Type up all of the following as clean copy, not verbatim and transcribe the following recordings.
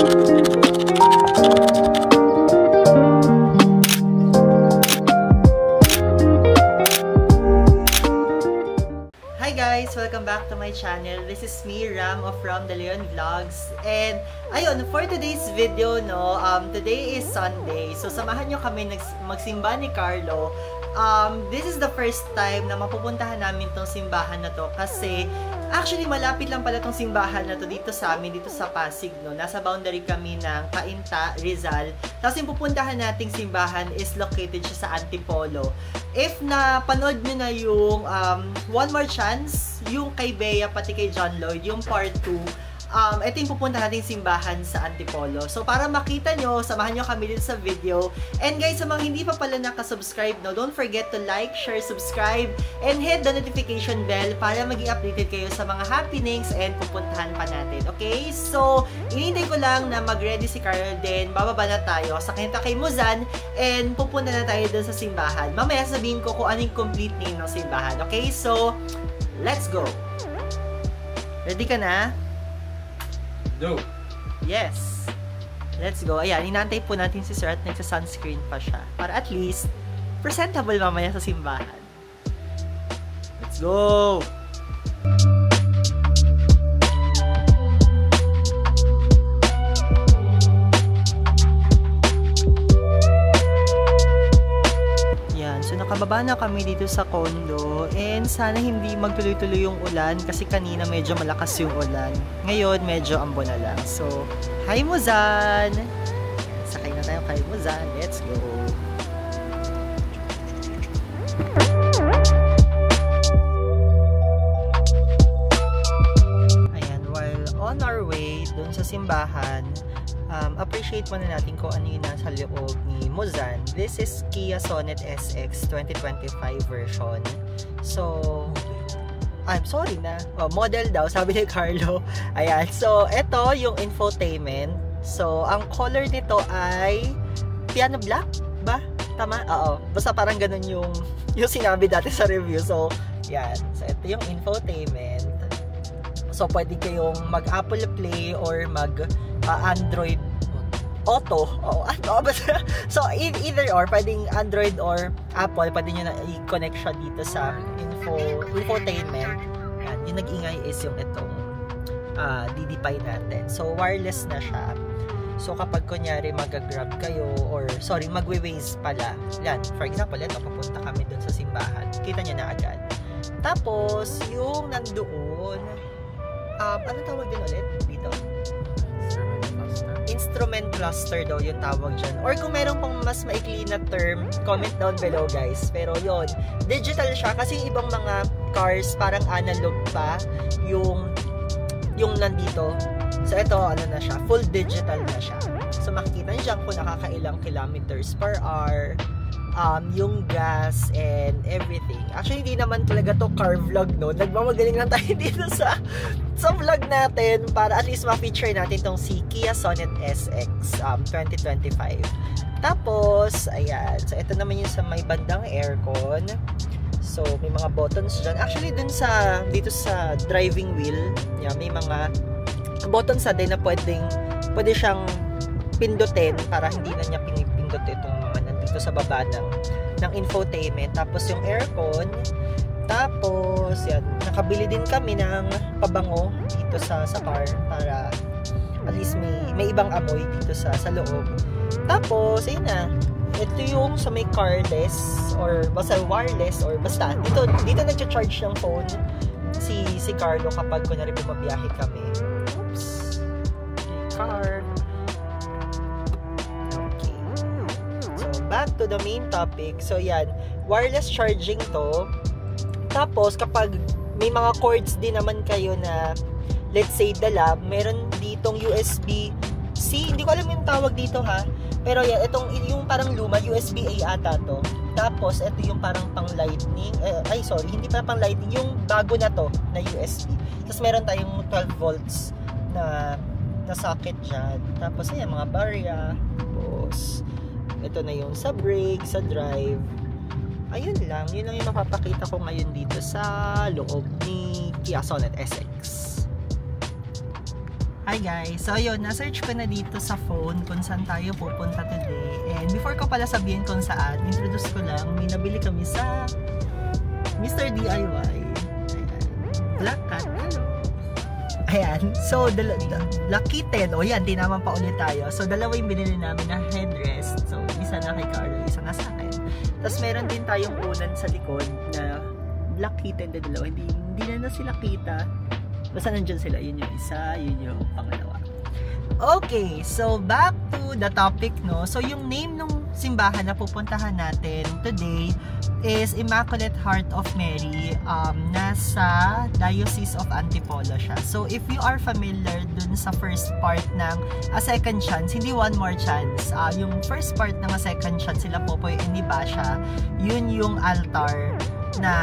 Hi guys! Welcome back to my channel. This is me, Ram of Ram De Leon Vlogs. And ayun, for today's video, no, today is Sunday. So samahan nyo kami magsimba ni Carlo. This is the first time na mapupuntahan namin tong simbahan na to kasi actually malapit lang pala tong simbahan na to dito sa amin, dito sa Pasig, no. Nasa boundary kami ng Cainta, Rizal. Tapos yung pupuntahan nating simbahan is located siya sa Antipolo. If napanood nyo na yung One More Chance, yung kay Bea pati kay John Lloyd, yung part 2, ito yung pupunta nating simbahan sa Antipolo. So, para makita nyo, samahan nyo kami din sa video. And guys, sa mga hindi pa pala nakasubscribe, no, don't forget to like, share, subscribe, and hit the notification bell para maging updated kayo sa mga happenings and pupuntahan pa natin. Okay? So, inintay ko lang na mag-ready si Carlo, then bababa na tayo, sakay na kay Muzan, and pupunta na tayo dun sa simbahan. Mamaya sabihin ko kung anong complete name ng simbahan. Okay? So, let's go! Ready ka na? No. Yes. Let's go. Ayan, inantay po natin si Sir at nagsa-sunscreen pa siya. Para at least, presentable mamaya sa simbahan. Let's go! So, nakababa na kami dito sa condo and sana hindi magtuloy-tuloy yung ulan kasi kanina medyo malakas yung ulan. Ngayon, medyo ambo na lang. So, hi Muzan! Sakay na tayo kay Muzan. Let's go! Ayan, while on our way dun sa simbahan, appreciate muna natin kung ano yung nasa loob ni Muzan. This is Kia Sonet SX 2025 version. So, I'm sorry na. Oh, model daw, sabi ni Carlo. Ayan. So, ito yung infotainment. So, ang color nito ay piano black ba? Tama? Oo. Basta parang ganun yung sinabi dati sa review. So, yan. So, ito yung infotainment. So, pwede kayong mag-Apple Play or mag-Android Auto. Oh, ano? So, either or, pwedeng Android or Apple, pwede nyo na i-connect siya dito sa infotainment. Yan, yung nag-ingay is yung itong DD5 natin. So, wireless na siya. So, kapag kunyari mag-grab kayo or, sorry, mag-Waze pala. Yan, for example, ito, papunta kami dun sa simbahan. Kita nyo na agad. Tapos, yung nandoon, ano tawag din ulit dito? Instrument cluster daw yung tawag dyan. Or kung meron pang mas maikli na term, comment down below guys. Pero yon, digital siya kasi yung ibang mga cars parang analog pa yung nandito. So ito, ano na siya, full digital na siya. So makikita niyo dyan kung nakakailang kilometers per hour, yung gas and everything. Actually, hindi naman talaga to car vlog, no? Nagmamagaling lang tayo dito sa vlog natin para at least ma-feature natin tong si Kia Sonet SX 2025. Tapos, ayan. So, ito naman yung sa may bandang aircon. So, may mga buttons dyan. Actually, dito sa driving wheel, yeah, may mga buttons na din na pwede siyang pindutin para hindi na niya pinipindot itong mga nandito sa baba ng infotainment. Tapos yung aircon. Tapos, yan, nakabili din kami ng pabango dito sa car para at least may ibang amoy dito sa loob. Tapos, ayun na. Ito yung sa may carless or basta wireless or basta. Dito nag-charge ng phone si Carlo kapag kunyari bumabiyahe kami. Oops. Car. Okay. So, back to the main topic. So, yan. Wireless charging to. Tapos, kapag may mga cords din naman kayo na, let's say, dala, meron ditong USB-C. Hindi ko alam yung tawag dito, ha? Pero yan, yung parang luma, USB-A ata to. Tapos, ito yung parang pang lightning. Hindi pa pang lightning. Yung bago na to, na USB. Tapos, meron tayong 12 volts na socket dyan. Tapos, ayan, mga barya. Tapos, ito na yung sa brake, sa drive. Ayun lang. Yun lang yung mapapakita ko ngayon dito sa loob ni Kia Sonet SX. Hi guys! So ayun, na-search ko na dito sa phone kung saan tayo pupunta today. And before ko pala sabihin kung saan, introduce ko lang, may nabili kami sa Mr. DIY. Ayan. Black Cat. Hello! Ayan. So, Lucky 10. O yan, di naman pa ulit tayo. So, dalawa yung binili namin na headrest. So, isa na kay Carlo, isa na sa akin. Tapos meron din tayong unan sa likod na Black Kitten na dalawa. Hindi na sila kita. Basta nandyan sila. Yun yung isa, yun yung pangalawa. Okay, so back to the topic, no? So yung name ng simbahan na pupuntahan natin today is Immaculate Heart of Mary. Nasa Diocese of Antipolo siya. So if you are familiar dun sa first part ng A Second Chance, hindi One More Chance. Yung first part ng A Second Chance, sila Popoy and Basha, yun yung altar na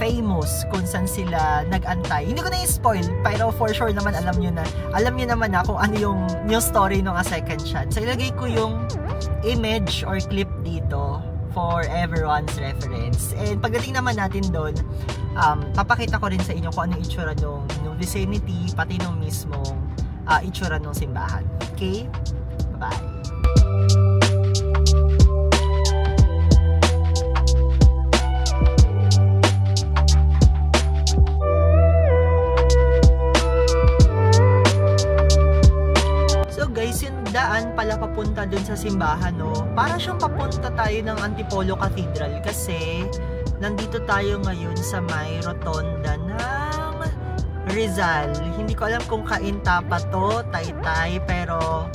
famous kung saan sila nag-antay. Hindi ko na i-spoil, pero for sure naman alam nyo naman na kung ano yung story ng A Second Chance. So ilagay ko yung image or clip dito for everyone's reference. And pagdating naman natin doon, papakita ko rin sa inyo kung ano yung itsura ng vicinity, pati nung mismong itsura ng simbahan. Okay? Bye-bye! Daan pala papunta dun sa simbahan, no? Para siyang papunta tayo ng Antipolo Cathedral kasi nandito tayo ngayon sa may rotonda ng Rizal. Hindi ko alam kung Cainta pa to, Taytay, pero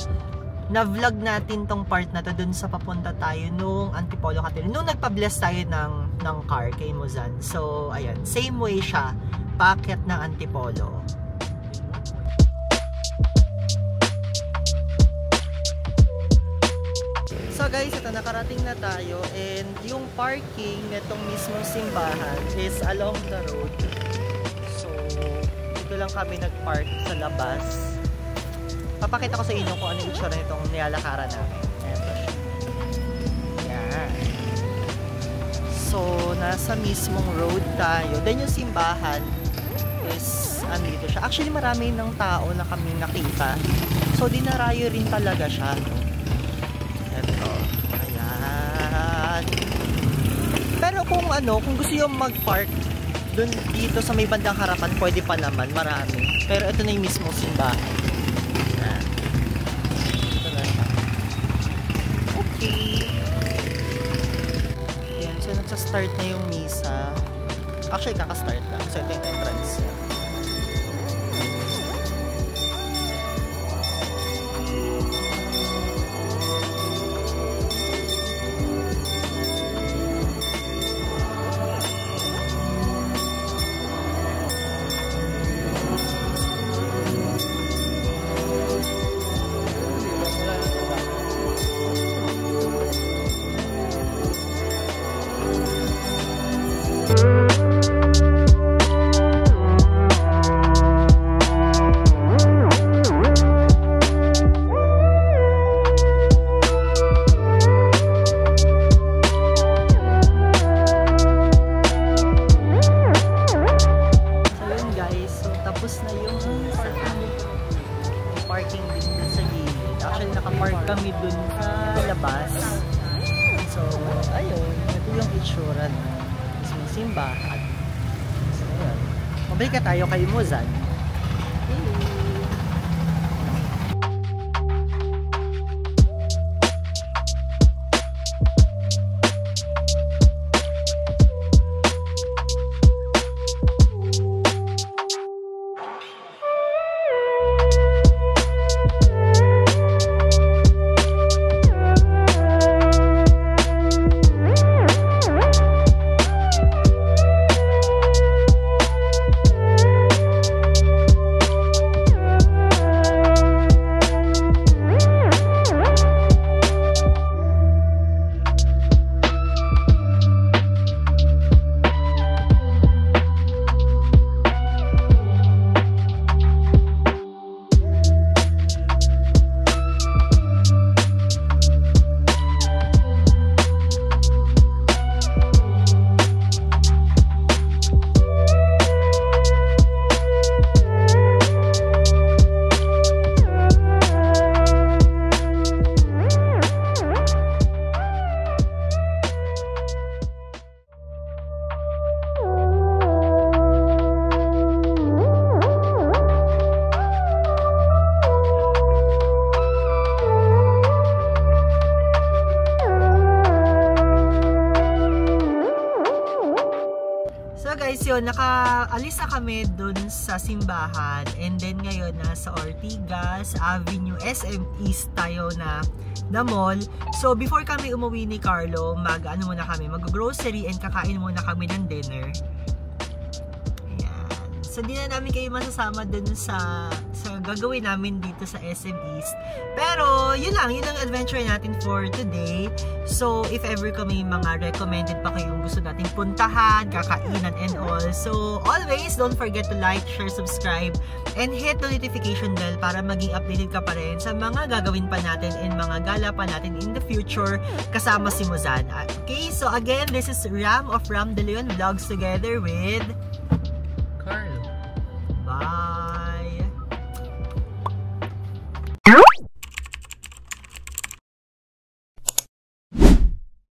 na-vlog natin tong part na to dun sa papunta tayo nung Antipolo Cathedral. Nung nagpa-bless tayo ng car kay Muzan. So, ayan. Same way siya. Paakyat ng Antipolo. So guys, ito nakarating na tayo and yung parking nitong mismong simbahan is along the road. So, dito lang kami nag-park sa labas. Papakita ko sa inyo kung ano yung itsura nitong nilalakaran namin. Ito siya. Yan. So, nasa mismong road tayo. Then yung simbahan is andito siya. Actually, marami ng tao na kami nakita. So, dinarayo rin talaga siya. Ito. Ayan. Pero kung gusto yung mag-park dun dito sa may bandang harapan, pwede pa naman, marami. Pero ito na yung mismo simbahan. Ayan. Ito na siya. Okay. Ayan. So, nagsa-start na yung misa. Actually, kaka-start lang. So, ito yung entrance. Parking din dun sa gilid. Actually, nakapark kami dun sa labas. So, ayun. Ito yung itsura ng mismong simbahan. So, ayun. Mabalik ka tayo kay Muzan. yun, nakaalis na kami dun sa simbahan. And then ngayon, nasa Ortigas Avenue, SM East tayo na mall. So, before kami umuwi ni Carlo, muna kami, mag-grocery and kakain muna kami ng dinner. Ayan. So, di na namin kayo masasama dun sa gagawin namin dito sa SM East. Pero, yun lang, yun ang adventure natin for today. So, if ever kami mga recommended pa kayong gusto nating puntahan, kakainan and all. So, always, don't forget to like, share, subscribe, and hit the notification bell para maging updated ka pa rin sa mga gagawin pa natin and mga gala pa natin in the future kasama si Muzan. Okay, so again, this is Ram of Ram De Leon Vlogs together with Carlo. Bye!